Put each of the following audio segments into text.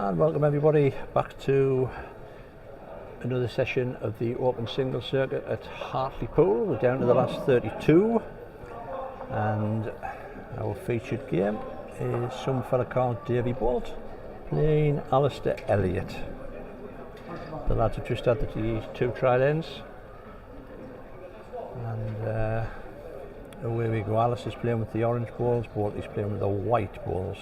And welcome everybody back to another session of the Open Single Circuit at Hartlepool. We're down to the last 32 and our featured game is some fella called Davy Bolt playing Alastair Elliott. The lads have just had the two trial ends and away we go. Alastair's playing with the orange balls, Bolty's playing with the white balls.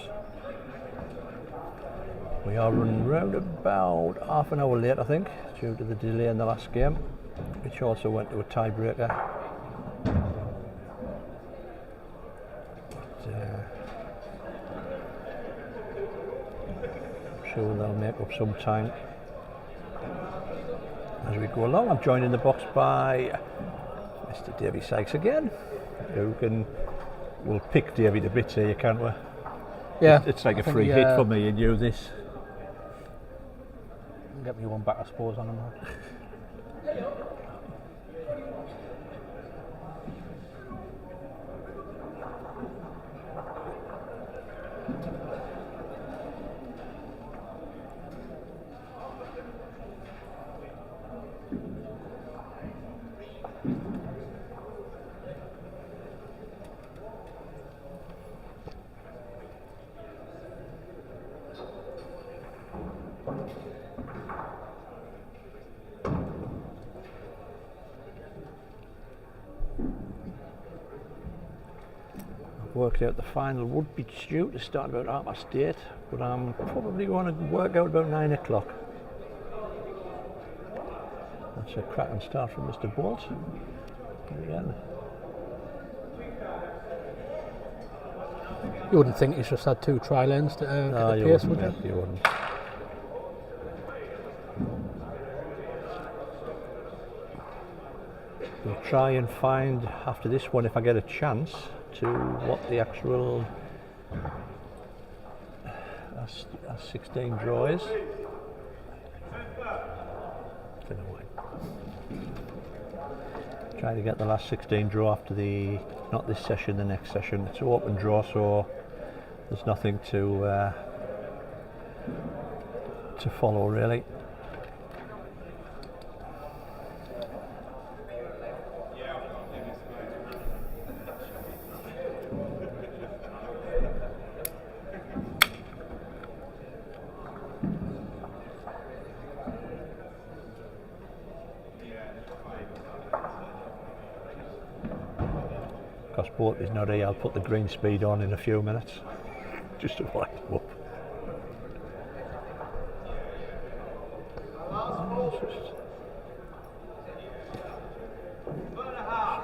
We are running round about half an hour late, I think, due to the delay in the last game, which also went to a tiebreaker. But, I'm sure they'll make up some time as we go along. I'm joined in the box by Mr. Davy Sykes again, who we'll pick Davy to bits here, can't we? Yeah, it's like a free hit for me and you, this. Get me one back, I suppose, on him. Worked out the final would be due to start about 8:30, but I'm probably going to work out about 9 o'clock. That's a cracking start from Mr. Bolt. Again. You wouldn't think he's just had two trial ends to get the pace, would you? You wouldn't. We'll try and find after this one, if I get a chance, to what the actual 16 draw is. Don't know why. Trying to get the last 16 draw after not this session, the next session. It's an open draw, so there's nothing to follow really. Because Bolt is not here, I'll put the green speed on in a few minutes just to wind him up.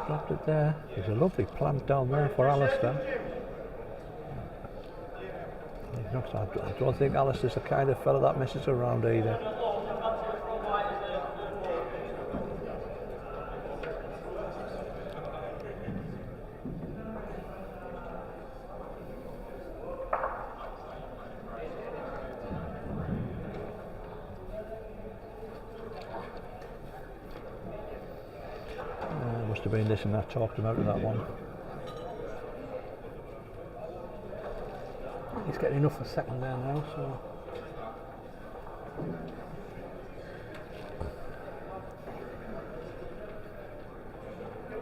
Dropped it there. There's a lovely plant down there for Alastair. I don't think Alastair's the kind of fella that messes around either. Must have been this and that talked him out of that one. He's getting enough for second there now, so.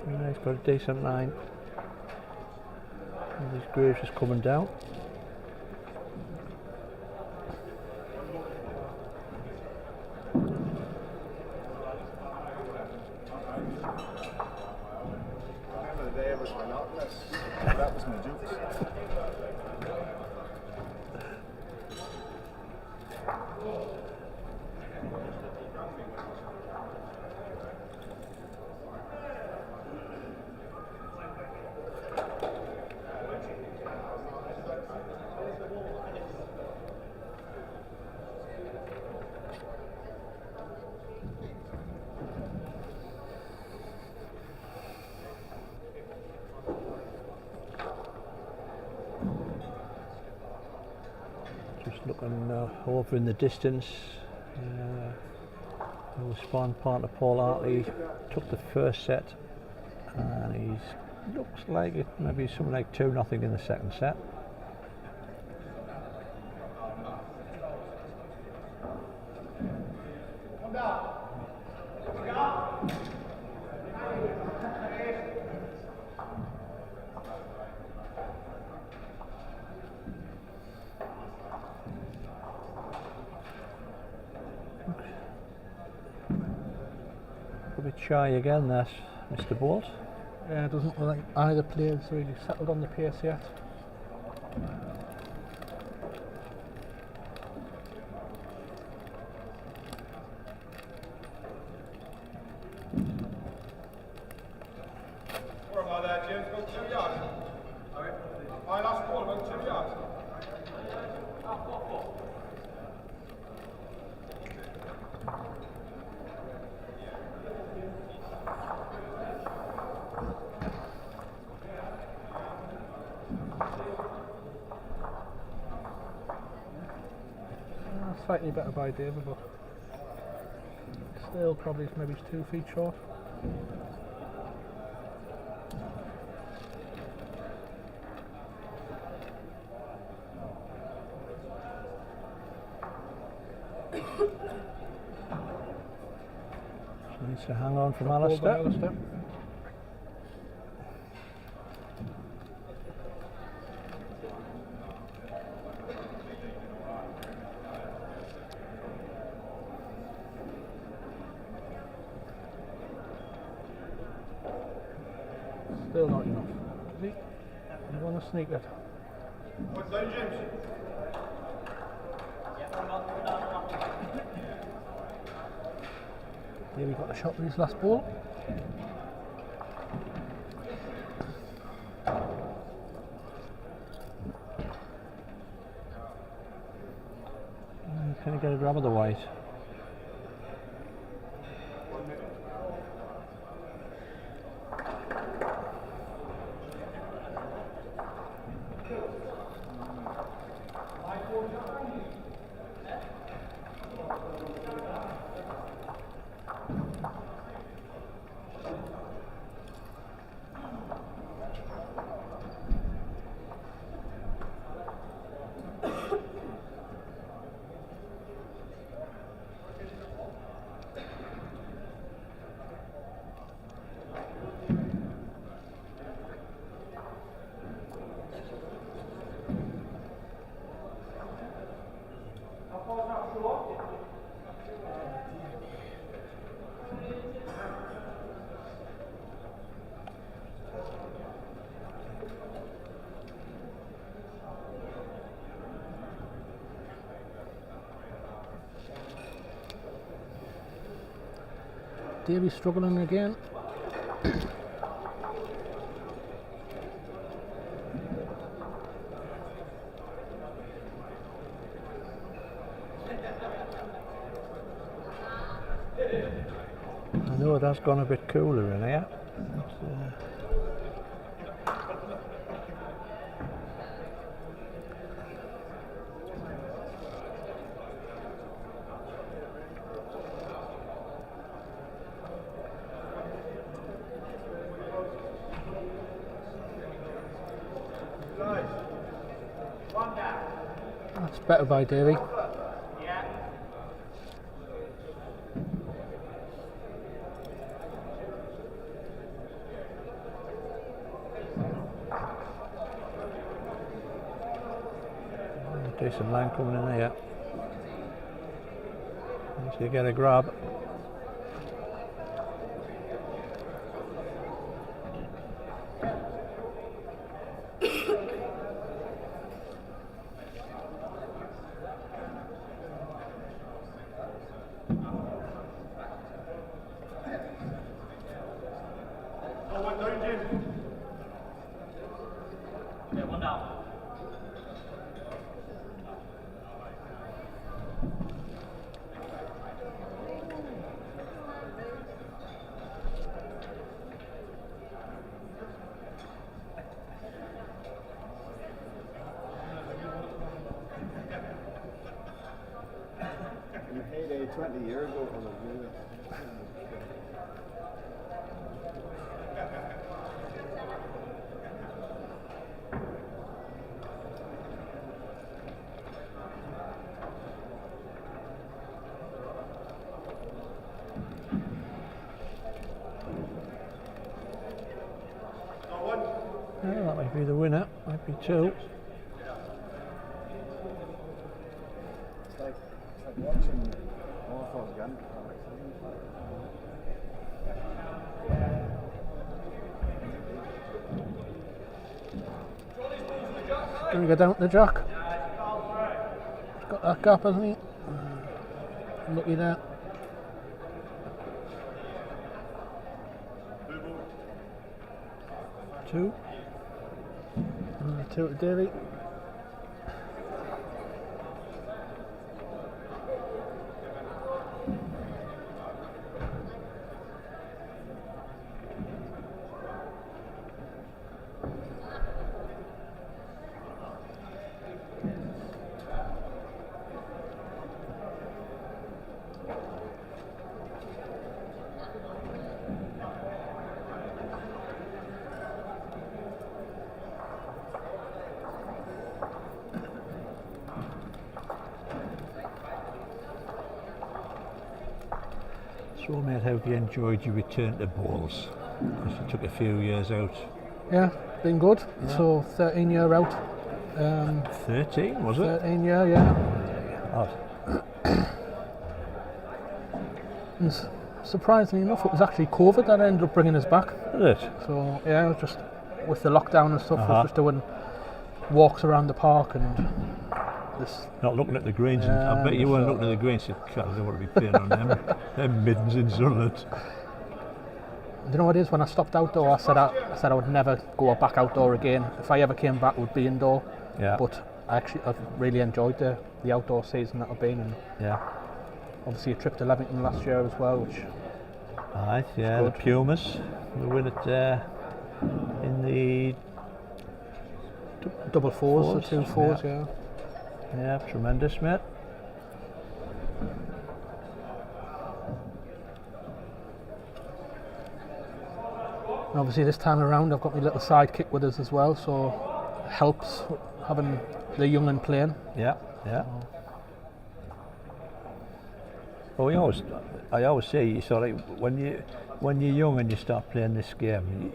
Yeah, he's got a decent line. And his Graves is coming down. That was my jokes. Looking over in the distance, the spawn partner Paul Hartley took the first set and he looks like it maybe something like 2-0 in the second set. a bit shy again, that Mr. Bolt. Yeah, it doesn't look like either player's really settled on the pace yet. What about that, James? Go 2 yards. My last ball, about 2 yards. Slightly better by David, but still probably maybe 2 feet short. Needs to hang on from Hold by Alastair. Alastair. Still not enough. Is he? You want to sneak it? What's that, James? Here we got the shot with his last ball. Can he get a grab of the white? Davy's struggling again. I know it has gone a bit cooler in here. That's better by Davy. Decent line coming in here. Once you get a grab. You heyday 20 years ago on a view. Yeah, that might be the winner. Might be two. It's like watching all again. Can we go down to the Jack? He's got that gap, hasn't he? Lucky there. Two. Two to Davey. So mate, how have you enjoyed your return to bowls? Because you took a few years out. Yeah, been good. Yeah. So 13 year out. 13 was it? 13 year, yeah. Oh, And surprisingly enough, it was actually COVID that ended up bringing us back. is it? So yeah, just with the lockdown and stuff, I Uh-huh. was just doing walks around the park and this. Not looking at the greens. Yeah, I bet you just weren't thought- looking at the greens. You don't want to be playing on them. Them middens in Sunderland. You know what it is? When I stopped outdoor, I said I would never go back outdoor again. If I ever came back, it would be indoor. Yeah. But I've really enjoyed the outdoor season that I've been in. Yeah. Obviously a trip to Leamington last year as well, which Aye, yeah, the good. Pumas. We win it in the double fours or Fours, 2 fours, yeah. yeah, tremendous, mate. And obviously this time around I've got my little sidekick with us as well, so it helps having the young and playing. Yeah, yeah. Well, I always say, you sort of when you're young and you start playing this game,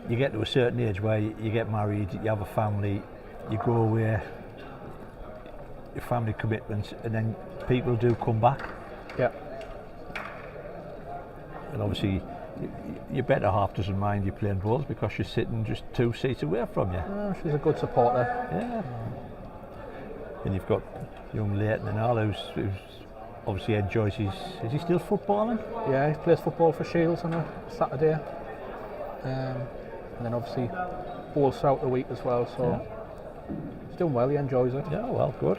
you get to a certain age where you get married, you have a family, you go away, your family commitments, and then people do come back. Yeah. And obviously, your better half doesn't mind you playing balls because you're sitting just 2 seats away from you. She's a good supporter. Yeah. And you've got young Leighton and all who's obviously enjoys his. Is he still footballing? Yeah, he plays football for Shields on a Saturday. And then obviously bowls throughout the week as well, so he's doing well, he enjoys it. Yeah, well, good.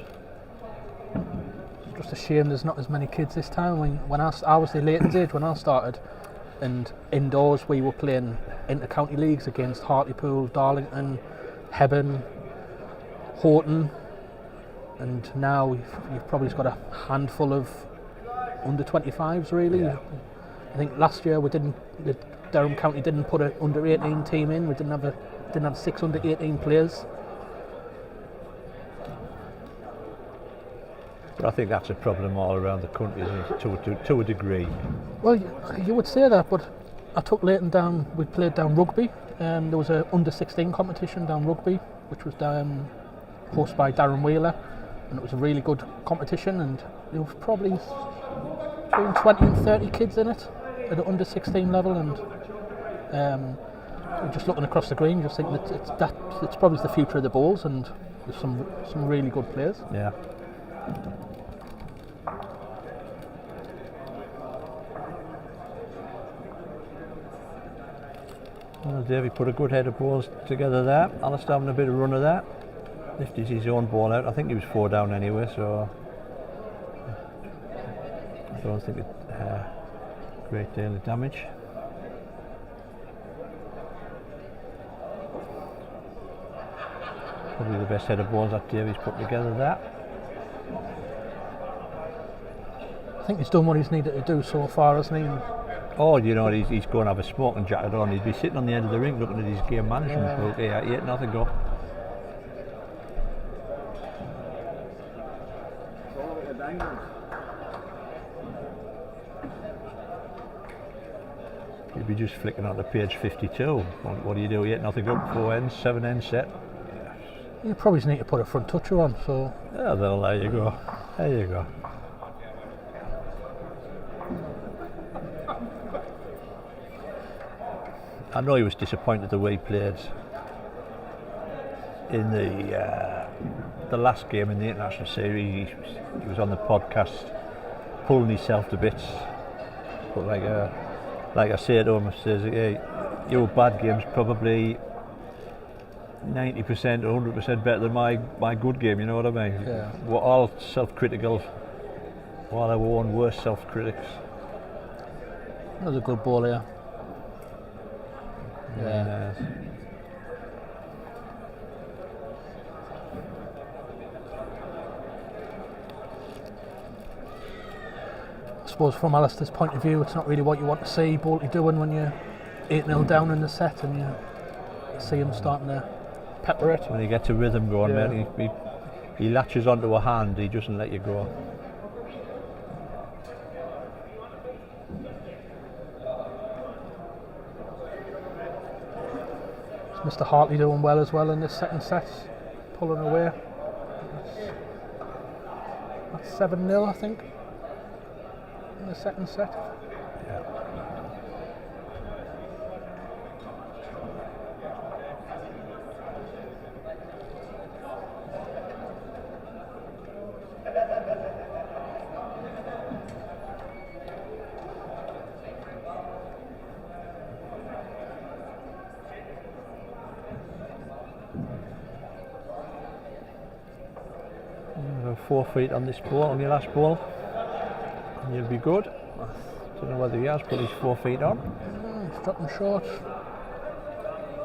It's just a shame there's not as many kids this time. When I was the Leighton's age when I started, and indoors we were playing inter-county leagues against Hartlepool, Darlington, Hebburn, Horton, and now you've probably got a handful of under 25s really. Yeah. I think last year the Durham County didn't put an under 18 team in. We didn't have 6 under 18 players. But I think that's a problem all around the country, isn't it? To a degree. Well, you would say that, but I took Leighton down. We played down Rugby. There was a under 16 competition down Rugby, which was hosted by Darren Wheeler, and it was a really good competition. And there was probably between 20 and 30 kids in it at the under 16 level. And just looking across the green, just think that it's probably the future of the bowls, and there's some really good players. Yeah. Well, Davey put a good head of balls together there. Alastair having a bit of run of that. Lifted his own ball out. I think he was 4 down anyway, so I don't think it great deal of damage. Probably the best head of balls that Davey's put together there. I think he's done what he's needed to do so far, hasn't he? Oh, you know, he's going to have a smoking jacket on. He'd be sitting on the end of the ring looking at his game management book. Yeah, he had nothing go. You'd be just flicking on to page 52. What do you do? You get nothing up, 4 ends, 7 ends set. You probably just need to put a front toucher on, so... Yeah, well, there you go. There you go. I know he was disappointed the way he played in the last game in the international series. He was on the podcast pulling himself to bits. But like I say to him, I says, hey, your bad game's probably 90% or 100% better than my good game, you know what I mean? Yeah. We're all self-critical, while our own worst self-critics. That was a good ball here. Yeah. I suppose from Alastair's point of view, it's not really what you want to see Bolty doing when you're 8-0 down in the set and you see him starting to pepper it. When he gets a rhythm going, Yeah. mate, he latches onto a hand, he doesn't let you go. Mr. Hartley doing well as well in this second set, pulling away. That's 7-0, I think, in the second set. Yeah. You have 4 feet on this ball, on your last ball, and you'll be good. I don't know whether he has put his 4 feet on. He's dropping short.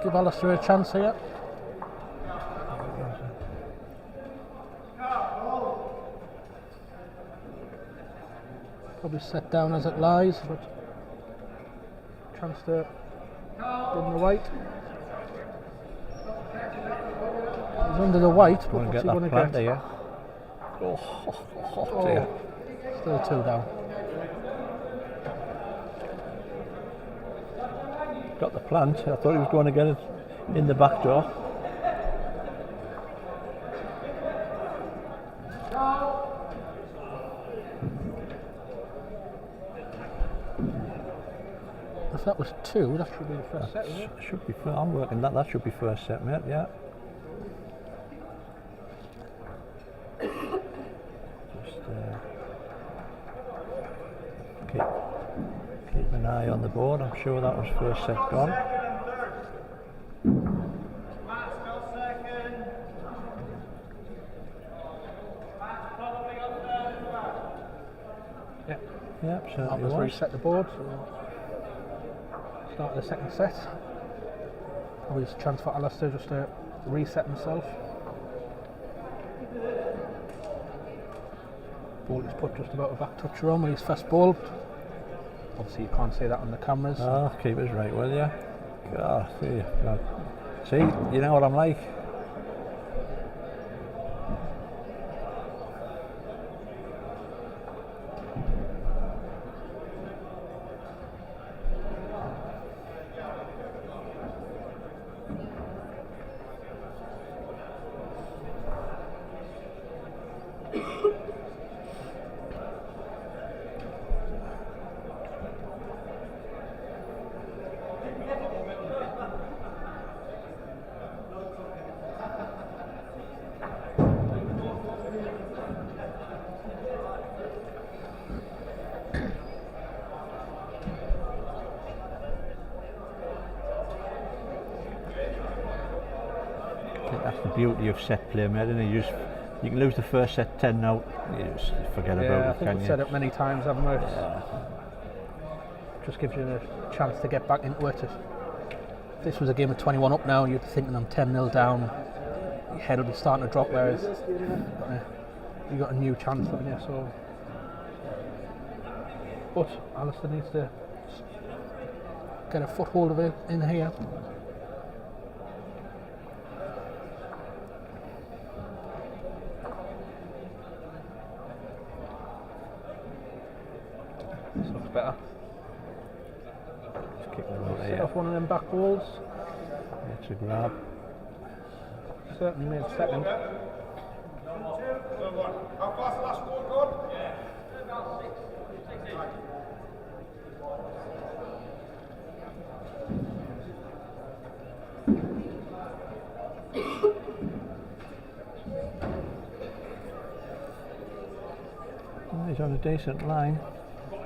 Give Alastair a chance here. Probably set down as it lies, but chance to in the white. He's under the white, but Want to what's get he that going to planter, get? yeah? Oh dear. Still 2 down. Got the plant. I thought he was going to get it in the back door. If that was 2, that should be the first set, isn't it? Should be. I'm working that. That should be first set, mate. Yeah. Just keep an eye on the board. I'm sure that was first set gone. Matt still second. Matt's probably up there as well. Yeah. Yeah, That certainly was was. reset the board. So start the second set. Probably a chance for Alastair just to reset himself. Bolty's put just about a back toucher on with his first ball. Obviously you can't see that on the cameras. Oh, keeper's right with you. God, see, you know what I'm like. I think that's the beauty of set play, mate, isn't it? You can lose the first set 10 now, you just forget Yeah, I about it, think can we've you? said it many times, haven't we? Yeah. Just gives you a chance to get back into it. If this was a game of 21 up now, you'd be thinking I'm 10-0 down, your head will be starting to drop, whereas you got a new chance, haven't you? So, but Alastair needs to get a foothold of it in here. This looks better. Just kick them out Set there. off one of them back balls. It's a grab. Certainly made second. How fast last score gone? He's on a decent line.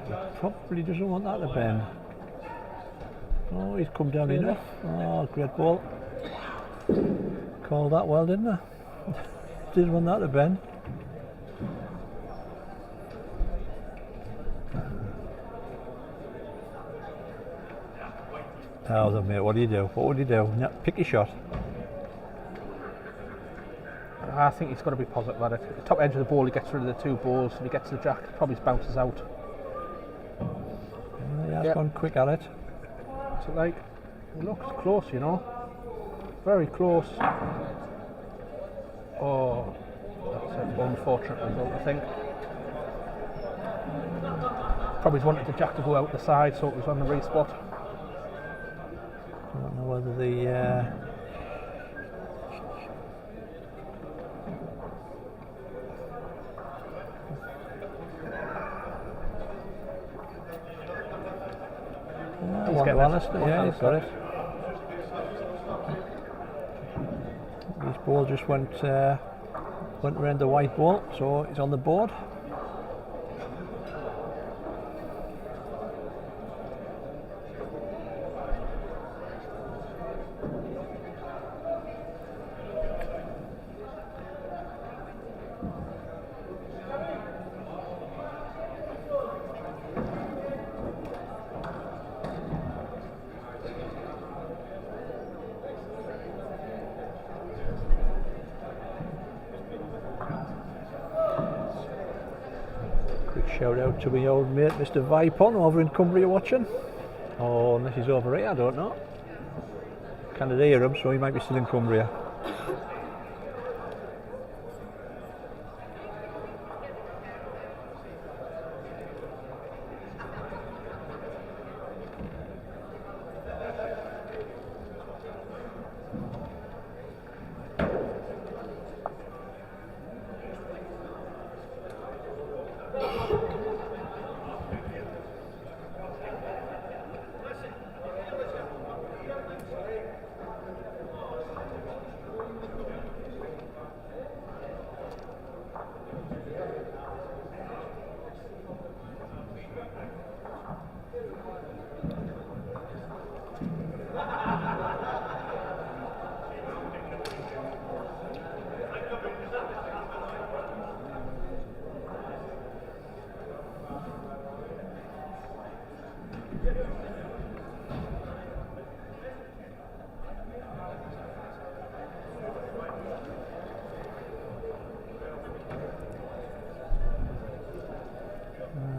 He probably doesn't want that to bend. Oh, he's come down enough. Oh, great ball. Called that well, didn't I? Didn't want that to bend. Oh, then, mate, what do you do? What would you do? Pick your shot. I think he's got to be positive at it. At the top edge of the ball, he gets rid of the two balls. If he gets the jack, it probably bounces out. Yeah, I've gone quick at it. What's it like? It looks close, you know. Very close. Oh, that's an unfortunate result, I think. Probably wanted the jack to go out the side, so it was on the respot. I don't know whether the Alastair, yeah, he's got it. His ball just went around the white ball, so he's on the board. Shout out to my old mate Mr. Vipon over in Cumbria watching. Oh, unless he's over here, I don't know. Can't hear him, so he might be still in Cumbria.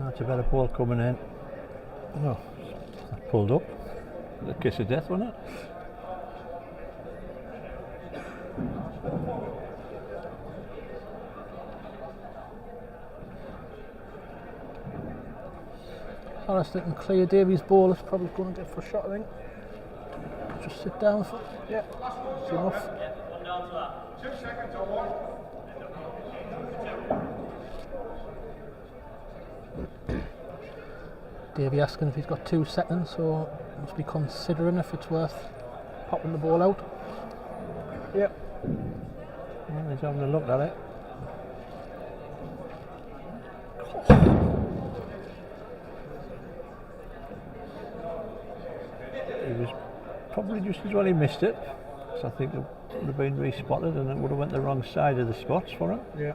That's a better ball coming in. Oh, that pulled up. The kiss of death, wasn't it? Alastair can clear Davies' ball. It's probably going to get for a shot, I think. Just sit down for yeah, that's enough. 6 seconds or one. Davey asking if he's got 2 seconds, so must be considering if it's worth popping the ball out. Yep. Well, he's having a look at it. He was probably just as well he missed it. So I think it would have been respotted and it would have went the wrong side of the spots for him. Yeah.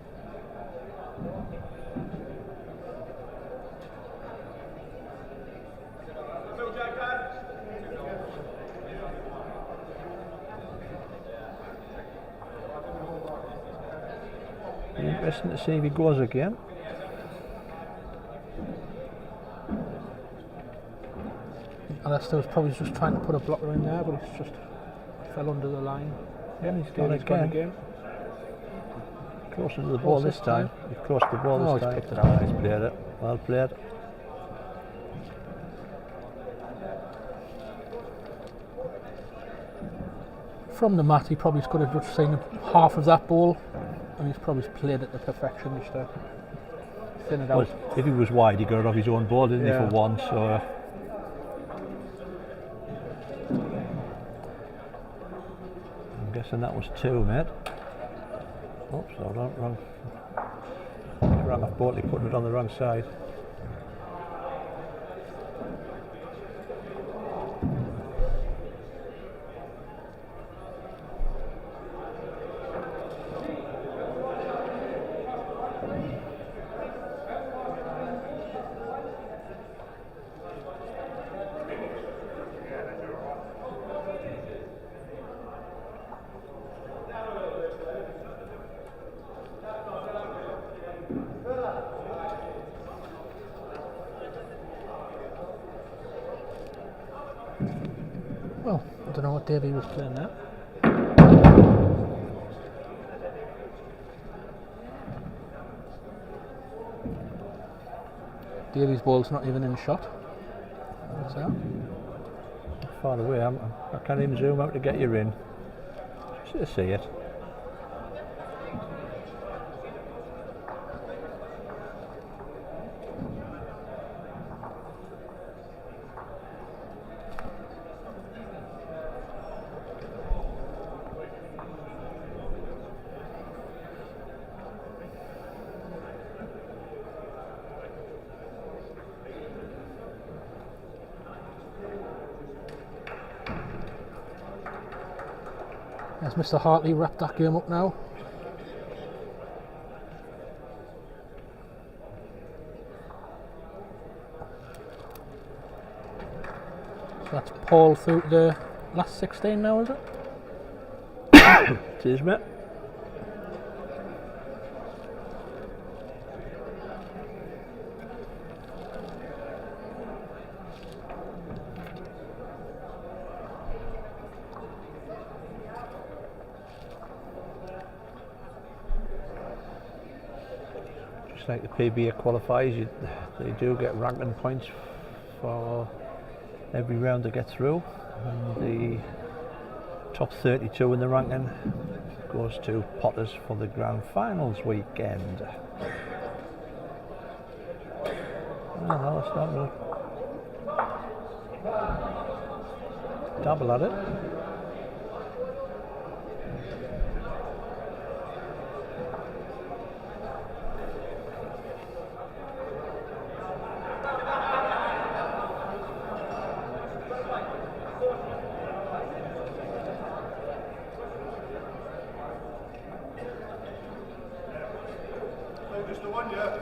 Interesting to see if he goes again. Alastair was probably just trying to put a blocker in there, but it's just fell under the line. Yeah, he's gone again. Closer to the ball this time. He's crossed the ball this time. He's picked it out. He's played it. Well played. From the mat, he probably could have just seen half of that ball, and he's probably played it to perfection just to thin it out. Well, if he was wide, he got it off his own ball, didn't he, for once? So. I'm guessing that was 2, mate. Oops, hold on, wrong Randolph Bortley putting it on the wrong side. Well, I don't know what Davey was playing there. Davy's ball's not even in shot. What's that? Far away, I can't even zoom out to get you in. Just to see it. Has Mr. Hartley wrapped that game up now? So that's Paul through to the last 16 now, is it? It is, mate. Like the PBA qualifiers, they do get ranking points for every round they get through, and the top 32 in the ranking goes to Potters for the grand finals weekend. Well, it's not really dabble at it. Just the one, yeah.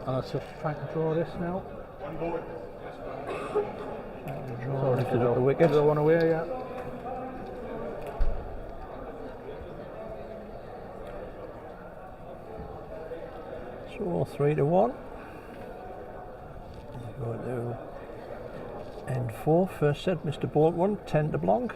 Alastair trying to draw this now. One boy. Draw lifted up the wicket. The one away, yeah. So 3-1. Go to end 4. First set, Mr. Bolt won 10 to Blanc.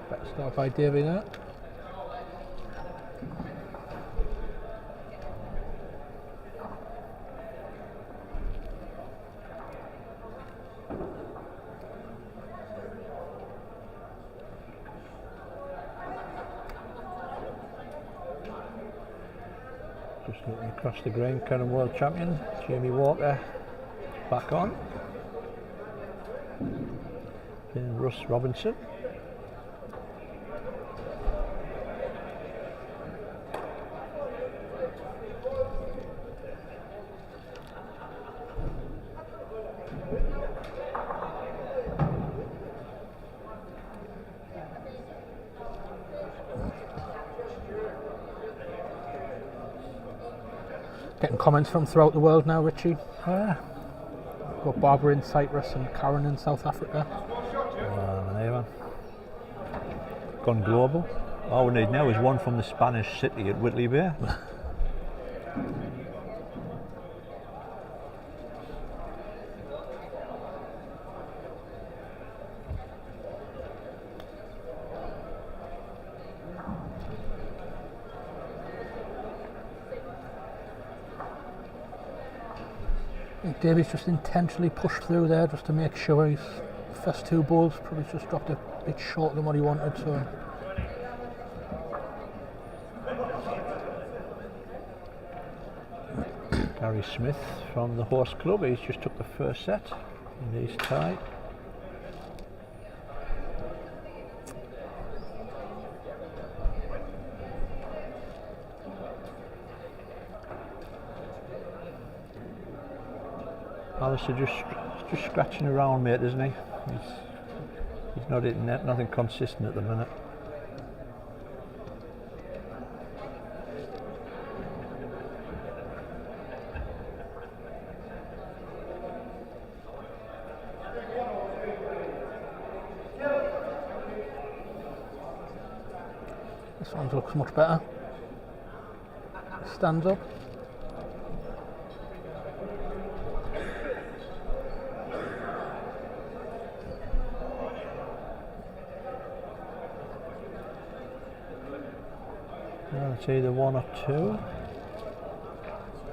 Better start by Davey now. Just looking across the green, current world champion Jamie Walker back on. Then Russ Robinson. Getting comments from throughout the world now, Richie. Got Barbara in Cyprus and Karen in South Africa. Gone global. All we need now is one from the Spanish city at Whitley Bay. I think Davy's just intentionally pushed through there just to make sure his first 2 balls probably just dropped a bit shorter than what he wanted. So Gary Smith from the Horse Club, he's just took the first set and he's tied. Alastair just scratching around, mate, isn't he? He's not hitting net, nothing consistent at the minute. this one looks much better. Stands up. Well, it's either 1 or 2.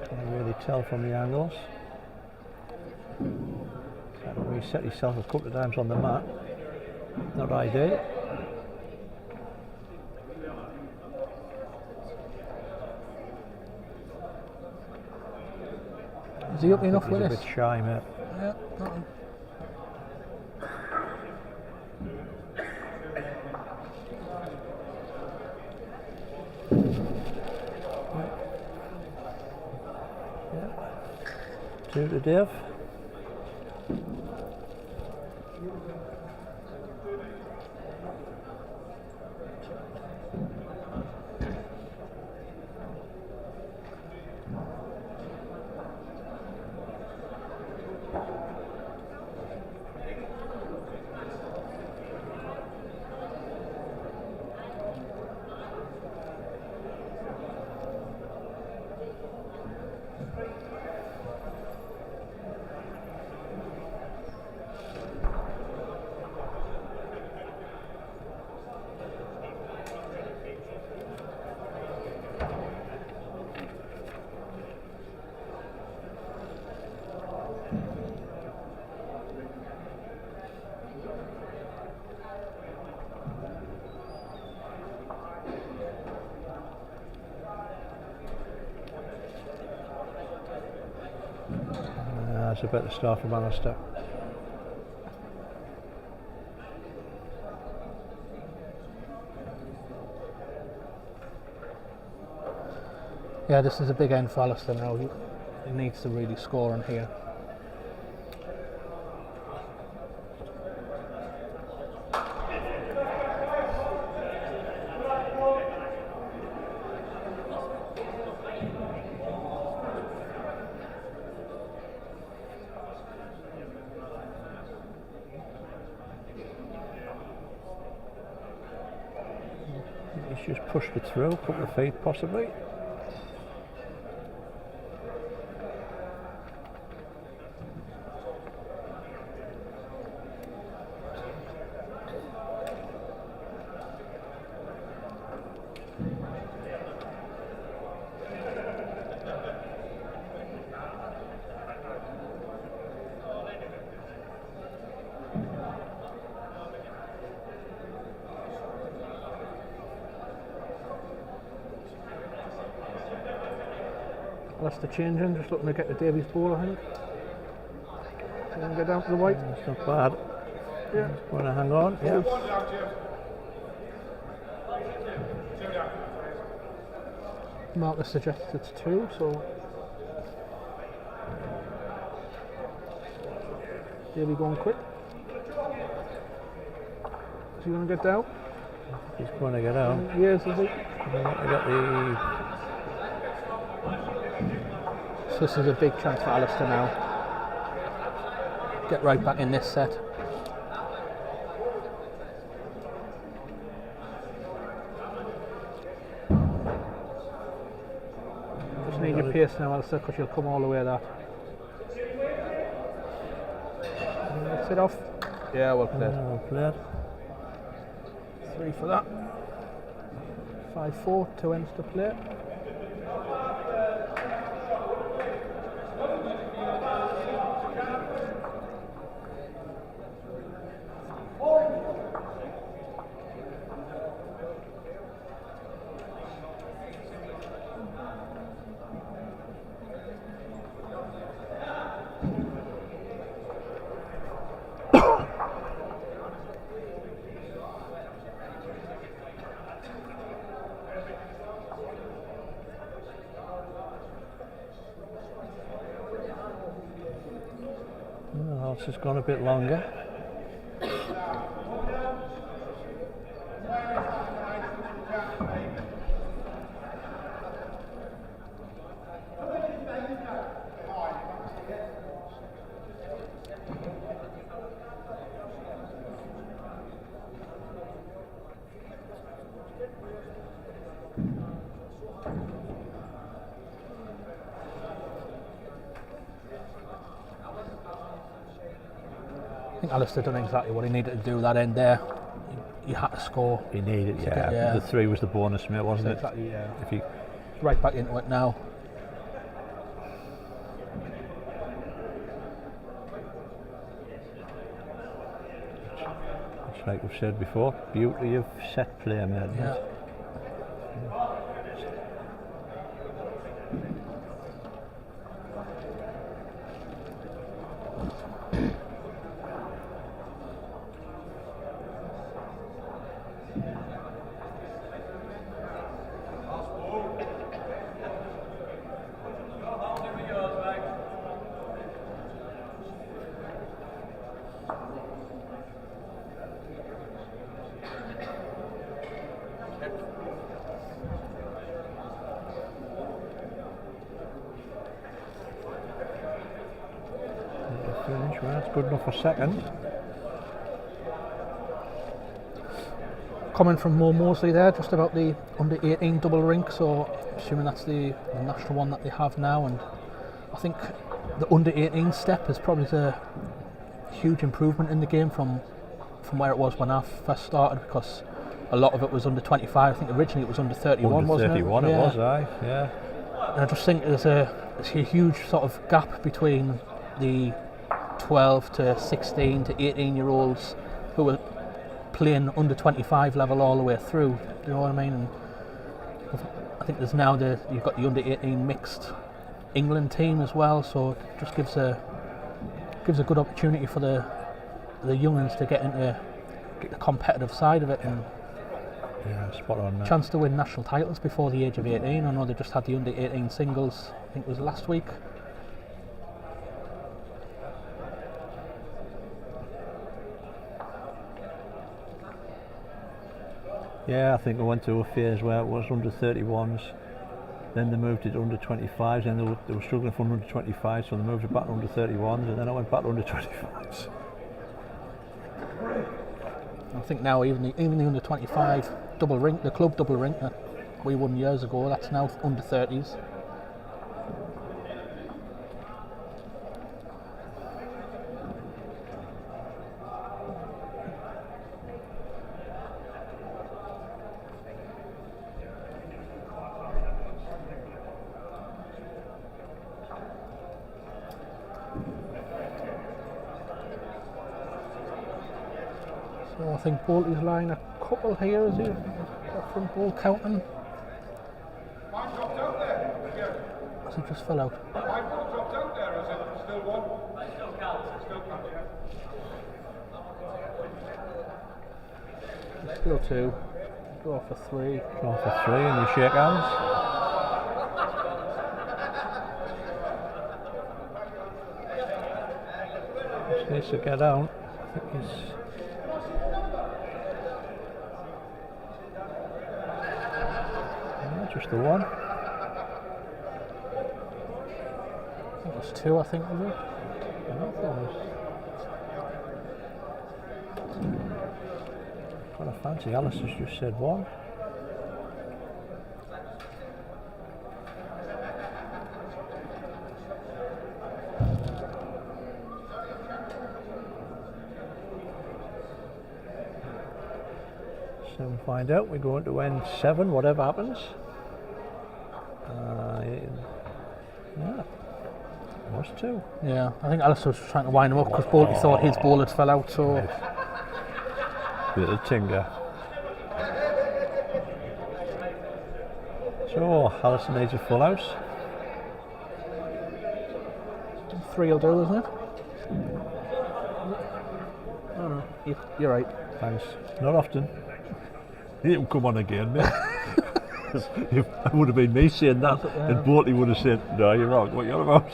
Can't really tell from the angles. Had to reset yourself a couple of times on the mat. Not ideal. Is he up enough with He's this? a bit shy, mate. Yeah, nothing. Two to Dave. That's a better start from Alastair. Yeah, this is a big end for Alastair now. He needs to really score on here. He's just pushed it through, a couple of feet possibly. Alastair changing, just looking to get the Davies ball, I think. So we can get down to the white. It's not bad. Yeah. Want to hang on? Yeah. Marcus suggests it's 2, so Davy going quick. Is he going to get down? He's going to get out. Yes, is he? We got the So this is a big chance for Alastair now. Get right back in this set. Just need your pace now, Alastair, because you'll come all the way that. Let's it off. Yeah, well played. Well played. 3 for that. 5-4, 2 ends to play. Well, it's just gone a bit longer. I think Alastair done exactly what he needed to do that end there. He had to score. He needed, yeah. Yeah. The 3 was the bonus, mate, wasn't it? Exactly, yeah. If you Right back into it now. It's like we've said before, beauty of set play, mate. Yeah. Finish, well, that's good enough for second. Comment from Mo Mosley there, just about the under 18 double rink. So, assuming that's the national one that they have now, and I think the under 18 step is probably a huge improvement in the game from where it was when I first started, because a lot of it was under 25. I think originally it was under 31, Under wasn't 31 it? it was, aye, yeah. And I just think there's a huge sort of gap between the 12 to 16 to 18 year olds who are playing under 25 level all the way through. Do you know what I mean? And I think there's now you've got the under 18 mixed England team as well, so it just gives a good opportunity for the young'uns to get the competitive side of it, and Yeah, spot on, mate. chance to win national titles before the age of 18. I know they just had the under 18 singles, I think it was last week. Yeah, I think I went through a phase where it was under 31s, then they moved it to under 25s, and they were struggling for under 25s, so they moved it back to under 31s, and then I went back to under 25s. I think now even the under 25 double rink, the club double rink that we won years ago, that's now under 30s. So I think Bolty's lying a couple here, is he? That front ball counting? Mine dropped out there. As he just fell out. Mine dropped out there, is it still one? It still counts. Still counts, yeah. Still 2. Draw for 3. Draw for 3, and you shake hands. Just needs to get down. I think he's... Yeah, just the one. I think it was 2, I think, was it? I don't think it was. Quite a fancy. Alice's just said 1. Soon find out. We go into N7, whatever happens. Yeah, was 2. Yeah, I think Alastair was trying to wind him up because Bolty thought his ball had fell out, so... Bit of tinker. So, Alastair needs a full house. 3 will do, isn't it? Oh no, you're right. Thanks. Not often. It'll come on again, mate. If it would have been me saying that, and Bolty would have said, "No, you're wrong. What you're about?"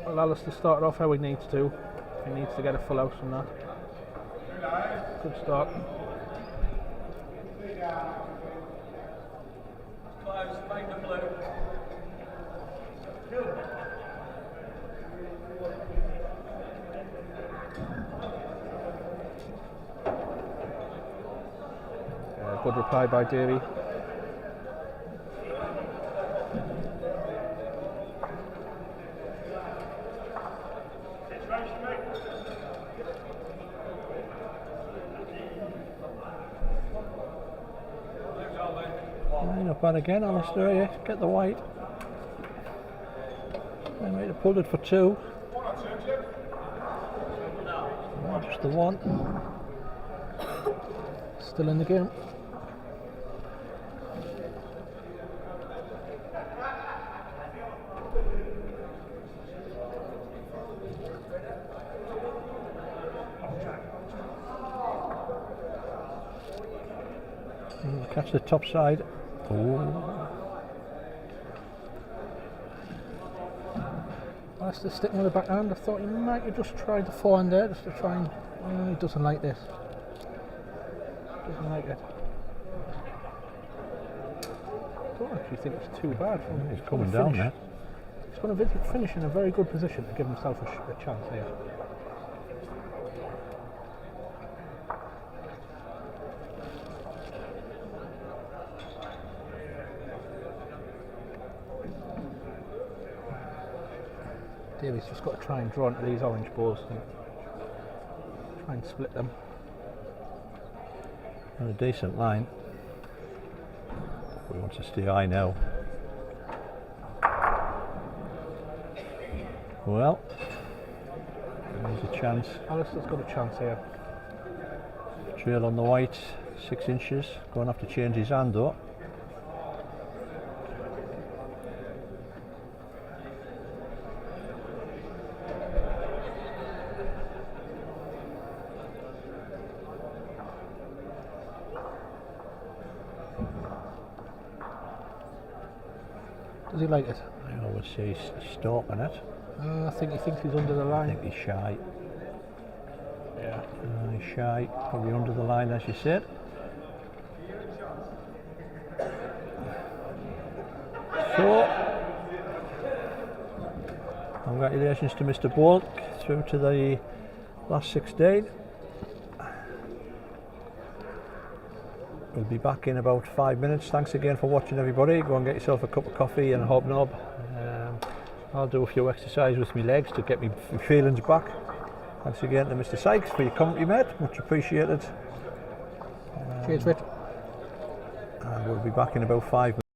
Well, Alastair started off how he needs to. He needs to get a full house from that. Good start. Good reply by Davey. Not bad again, Alastair. Yeah, get the white. They might have pulled it for 2. Oh, just the 1. Still in the game. Catch the top side. Oh. Alastair sticking with the backhand. I thought he might have just tried the forehand there just to try and... he doesn't like this. Doesn't like it. I don't actually think it's too bad. He's coming down there. He's going to finish in a very good position to give himself a chance here. Davy's just got to try and draw into these orange balls and try and split them. On a decent line. We want to stay high now. Well, there's a chance. Alastair's got a chance here. Trail on the white, 6 inches. Going to have to change his hand though. Does he like it? I always say he's stalking it. I think he thinks he's under the line. I think he's shy. Yeah. He's shy, probably under the line as you said. So, congratulations to Mr. Bolt through to the last 16. We'll be back in about 5 minutes. Thanks again for watching, everybody. Go and get yourself a cup of coffee and a hobnob. I'll do a few exercises with my legs to get my feelings back. Thanks again to Mr. Sykes for your company, mate. Much appreciated. Cheers, Rich. And we'll be back in about 5 minutes.